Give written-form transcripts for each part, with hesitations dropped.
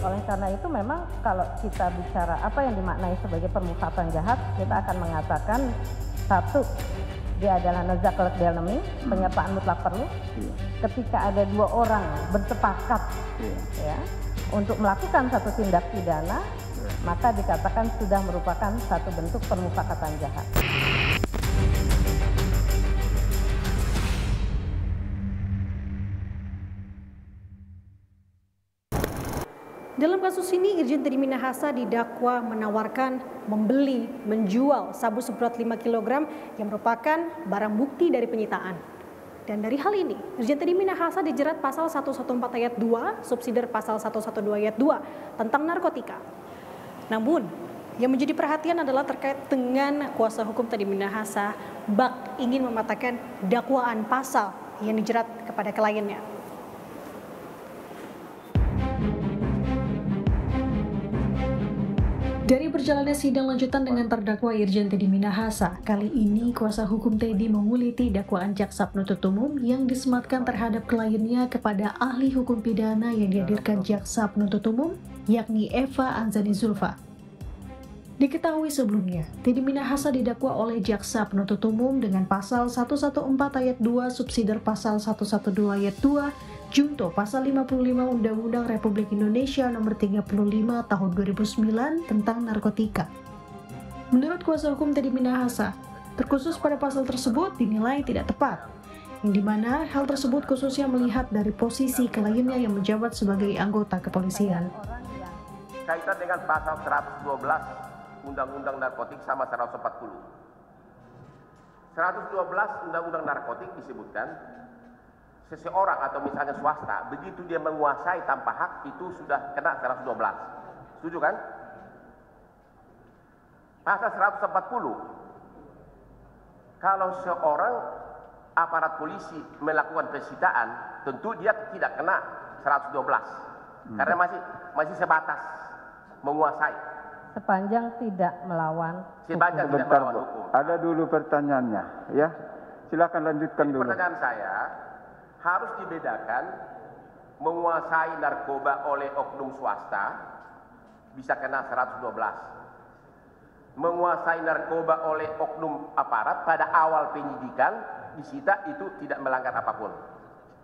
Oleh karena itu memang kalau kita bicara apa yang dimaknai sebagai permufakatan jahat, kita akan mengatakan satu, dia adalah nazakat delmi, penyertaan mutlak perlu. Ketika ada dua orang bersepakat ya, untuk melakukan satu tindak pidana, maka dikatakan sudah merupakan satu bentuk permufakatan jahat. Dalam kasus ini, Irjen Teddy Minahasa didakwa menawarkan, membeli, menjual sabu seberat 5 kg yang merupakan barang bukti dari penyitaan. Dan dari hal ini, Irjen Teddy Minahasa dijerat pasal 114 ayat 2, subsidiar pasal 112 ayat 2 tentang narkotika. Namun, yang menjadi perhatian adalah terkait dengan kuasa hukum Teddy Minahasa bak ingin mematahkan dakwaan pasal yang dijerat kepada kliennya. Dari berjalannya sidang lanjutan dengan terdakwa Irjen Teddy Minahasa, kali ini kuasa hukum Teddy menguliti dakwaan jaksa penuntut umum yang disematkan terhadap kliennya kepada ahli hukum pidana yang dihadirkan jaksa penuntut umum, yakni Eva Anzani Zulfa. Diketahui sebelumnya, Teddy Minahasa didakwa oleh jaksa penuntut umum dengan pasal 114 ayat 2 subsidiar pasal 112 ayat 2 Junto pasal 55 Undang-Undang Republik Indonesia nomor 35 tahun 2009 tentang narkotika. Menurut kuasa hukum Teddy Minahasa, terkhusus pada pasal tersebut dinilai tidak tepat, yang dimana hal tersebut khususnya melihat dari posisi kliennya yang menjabat sebagai anggota kepolisian. Kaitan dengan pasal 112 Undang-Undang Narkotik sama 140. 112 Undang-Undang Narkotik disebutkan seseorang atau misalnya swasta, begitu dia menguasai tanpa hak itu sudah kena 112. Setuju kan? Pasal 140. Kalau seorang aparat polisi melakukan penyitaan, tentu dia tidak kena 112. Karena masih sebatas menguasai. Sepanjang tidak melawan Sepanjang tidak melawan hukum. Ada dulu pertanyaannya, ya. Silakan lanjutkan dulu. Pertanyaan saya, harus dibedakan menguasai narkoba oleh oknum swasta bisa kena 112. Menguasai narkoba oleh oknum aparat pada awal penyidikan disita itu tidak melanggar apapun.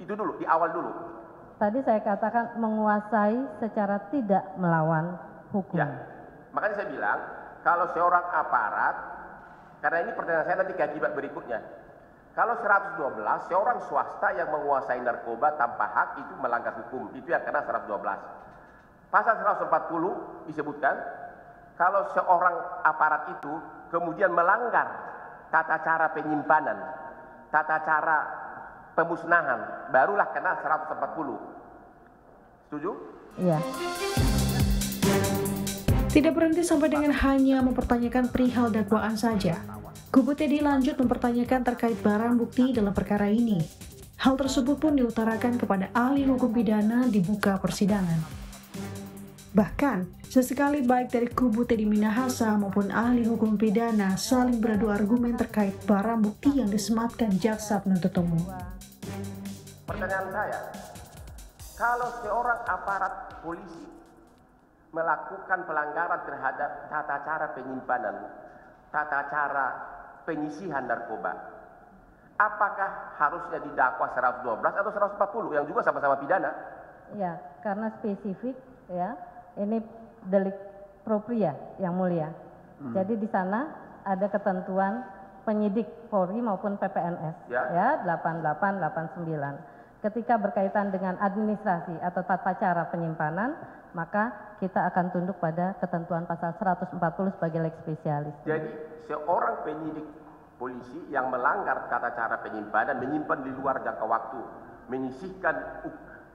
Itu dulu, di awal dulu. Tadi saya katakan menguasai secara tidak melawan hukum. Ya, makanya saya bilang kalau seorang aparat, karena ini pertanyaan saya nanti akibat berikutnya. Kalau 112, seorang swasta yang menguasai narkoba tanpa hak itu melanggar hukum. Itu yang kena 112. Pasal 140 disebutkan, kalau seorang aparat itu kemudian melanggar tata cara penyimpanan, tata cara pemusnahan, barulah kena 140. Setuju? Iya. Tidak berhenti sampai dengan hanya mempertanyakan perihal dakwaan saja. Kubu Teddy lanjut mempertanyakan terkait barang bukti dalam perkara ini. Hal tersebut pun diutarakan kepada ahli hukum pidana di muka persidangan. Bahkan, sesekali baik dari kubu Teddy Minahasa maupun ahli hukum pidana saling beradu argumen terkait barang bukti yang disematkan jaksa penuntut umum. Pertanyaan saya, kalau seorang aparat polisi melakukan pelanggaran terhadap tata cara penyimpanan, tata cara penyisihan narkoba, apakah harusnya didakwa 112 atau 140 yang juga sama-sama pidana? Ya, karena spesifik ya, ini delik propria yang mulia. Jadi di sana ada ketentuan penyidik Polri maupun PPNS ya 8889. Ketika berkaitan dengan administrasi atau tata cara penyimpanan, maka kita akan tunduk pada ketentuan pasal 140 sebagai lex spesialis. Jadi seorang penyidik polisi yang melanggar tata cara penyimpanan, menyimpan di luar jangka waktu, menyisihkan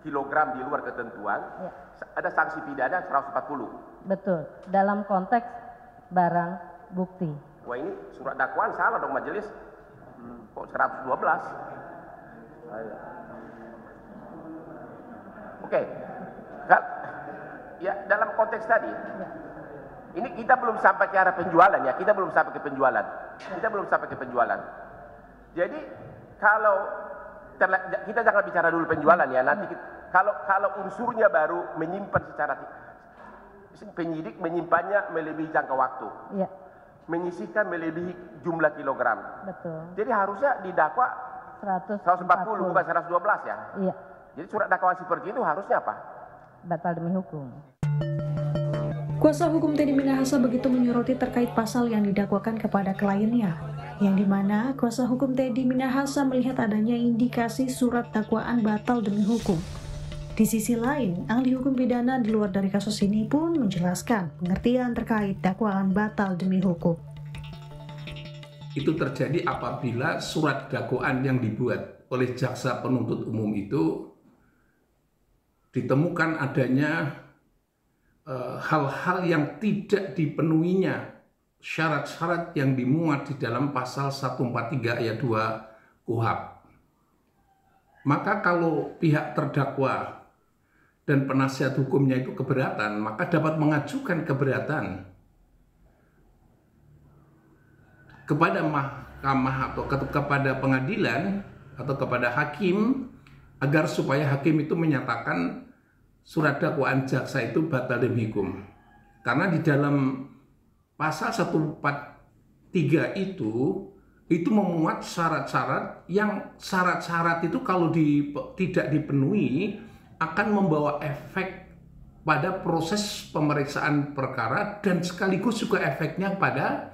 kilogram di luar ketentuan, ya, ada sanksi pidana 140. Betul, dalam konteks barang bukti. Wah, ini surat dakwaan salah dong majelis. Kok 112? Oke. Ya, dalam konteks tadi, ini kita belum sampai ke arah penjualan ya, kita belum sampai ke penjualan. Jadi kalau kita jangan bicara dulu penjualan ya, nanti kalau unsurnya baru menyimpan penyidik menyimpannya melebihi jangka waktu, Iya, menyisihkan melebihi jumlah kilogram. betul. Jadi harusnya didakwa 140 bukan 112 ya. Iya, Jadi surat dakwaan seperti itu harusnya apa? batal demi hukum. Kuasa hukum Teddy Minahasa begitu menyoroti terkait pasal yang didakwakan kepada kliennya, yang dimana kuasa hukum Teddy Minahasa melihat adanya indikasi surat dakwaan batal demi hukum. Di sisi lain, ahli hukum pidana di luar dari kasus ini pun menjelaskan pengertian terkait dakwaan batal demi hukum. Itu terjadi apabila surat dakwaan yang dibuat oleh jaksa penuntut umum itu ditemukan adanya hal-hal yang tidak dipenuhinya syarat-syarat yang dimuat di dalam pasal 143 ayat 2 KUHP. Maka kalau pihak terdakwa dan penasihat hukumnya itu keberatan, maka dapat mengajukan keberatan kepada mahkamah atau kepada pengadilan atau kepada hakim agar supaya hakim itu menyatakan surat dakwaan jaksa itu batal demi hukum. Karena di dalam pasal 143 itu memuat syarat-syarat yang syarat-syarat itu kalau tidak dipenuhi akan membawa efek pada proses pemeriksaan perkara dan sekaligus juga efeknya pada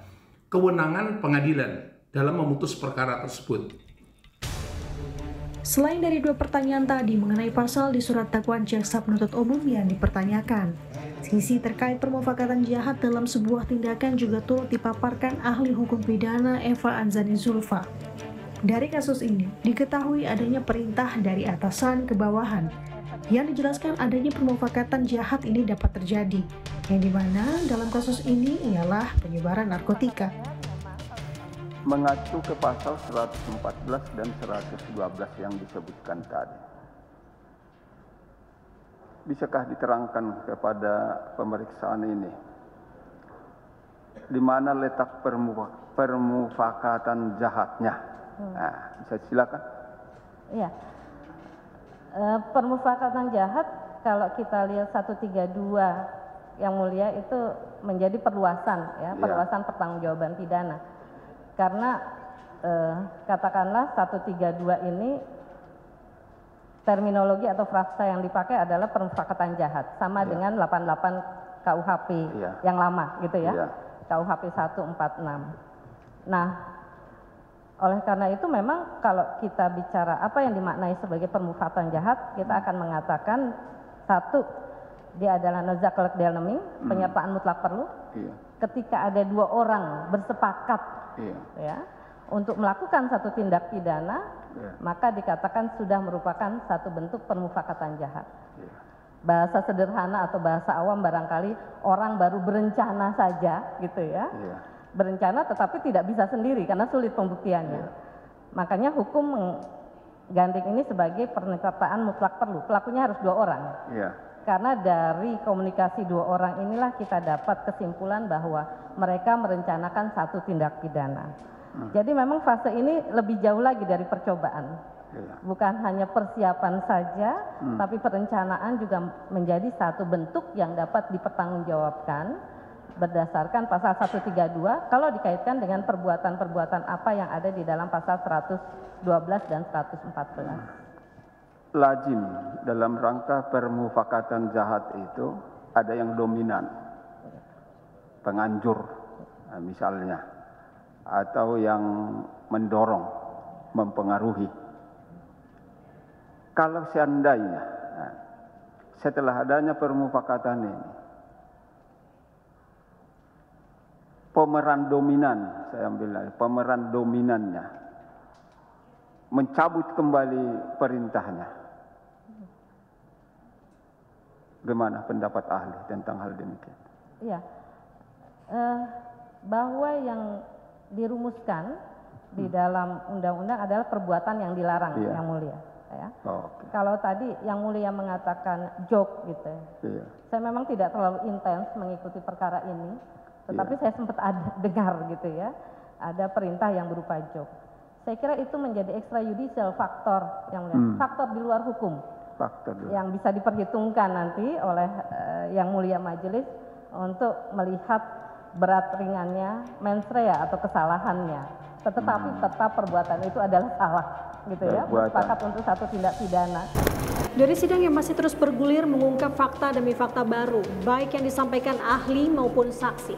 kewenangan pengadilan dalam memutus perkara tersebut. Selain dari dua pertanyaan tadi mengenai pasal di surat dakwaan jaksa penuntut umum yang dipertanyakan, sisi terkait permufakatan jahat dalam sebuah tindakan juga turut dipaparkan ahli hukum pidana Eva Anzani Zulfa. Dari kasus ini, diketahui adanya perintah dari atasan ke bawahan, yang dijelaskan adanya permufakatan jahat ini dapat terjadi, yang dimana dalam kasus ini ialah penyebaran narkotika. Mengacu ke pasal 114 dan 112 yang disebutkan tadi. Bisakah diterangkan kepada pemeriksaan ini di mana letak permufakatan jahatnya? Nah, bisa silakan. Iya. Permufakatan jahat kalau kita lihat 132 yang mulia itu menjadi perluasan ya, perluasan pertanggungjawaban pidana. Karena katakanlah 132 ini terminologi atau frasa yang dipakai adalah permufakatan jahat sama dengan 88 KUHP yang lama gitu ya. KUHP 146. Nah, oleh karena itu memang kalau kita bicara apa yang dimaknai sebagai permufakatan jahat, kita akan mengatakan satu, dia adalah nozaklek delnemi, penyertaan mutlak perlu. Ketika ada dua orang bersepakat ya untuk melakukan satu tindak pidana, maka dikatakan sudah merupakan satu bentuk permufakatan jahat. Bahasa sederhana atau bahasa awam barangkali orang baru berencana saja gitu ya. Berencana tetapi tidak bisa sendiri karena sulit pembuktiannya. Makanya hukum menggandeng ini sebagai penyertaan mutlak perlu. Pelakunya harus dua orang. Karena dari komunikasi dua orang inilah kita dapat kesimpulan bahwa mereka merencanakan satu tindak pidana. Jadi memang fase ini lebih jauh lagi dari percobaan. Bukan hanya persiapan saja, tapi perencanaan juga menjadi satu bentuk yang dapat dipertanggungjawabkan berdasarkan pasal 132 kalau dikaitkan dengan perbuatan-perbuatan apa yang ada di dalam pasal 112 dan 114. Lazim dalam rangka permufakatan jahat itu ada yang dominan, penganjur misalnya, atau yang mendorong, mempengaruhi. Kalau seandainya setelah adanya permufakatan ini, pemeran dominan, saya ambil pemeran dominannya mencabut kembali perintahnya. Bagaimana pendapat ahli tentang hal demikian? Iya, bahwa yang dirumuskan di dalam undang-undang adalah perbuatan yang dilarang, yang mulia. Ya. Kalau tadi yang mulia mengatakan joke gitu, saya memang tidak terlalu intens mengikuti perkara ini, tetapi saya sempat dengar gitu ya, ada perintah yang berupa joke. Saya kira itu menjadi extrajudicial faktor yang mulia, faktor di luar hukum. Yang bisa diperhitungkan nanti oleh yang mulia majelis untuk melihat berat ringannya mens rea atau kesalahannya. Tetapi tetap perbuatan itu adalah salah, gitu ya. Bersepakat untuk satu tindak pidana. Dari sidang yang masih terus bergulir mengungkap fakta demi fakta baru, baik yang disampaikan ahli maupun saksi.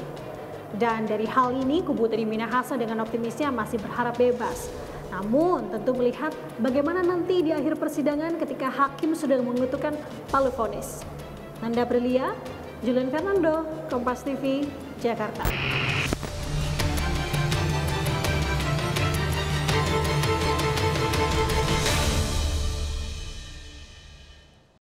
Dan dari hal ini, kubu Teddy Minahasa dengan optimisnya masih berharap bebas. Namun tentu melihat bagaimana nanti di akhir persidangan ketika hakim sudah mengetukkan palu vonis. Nanda Aprilia, Julian Fernando, Kompas TV, Jakarta.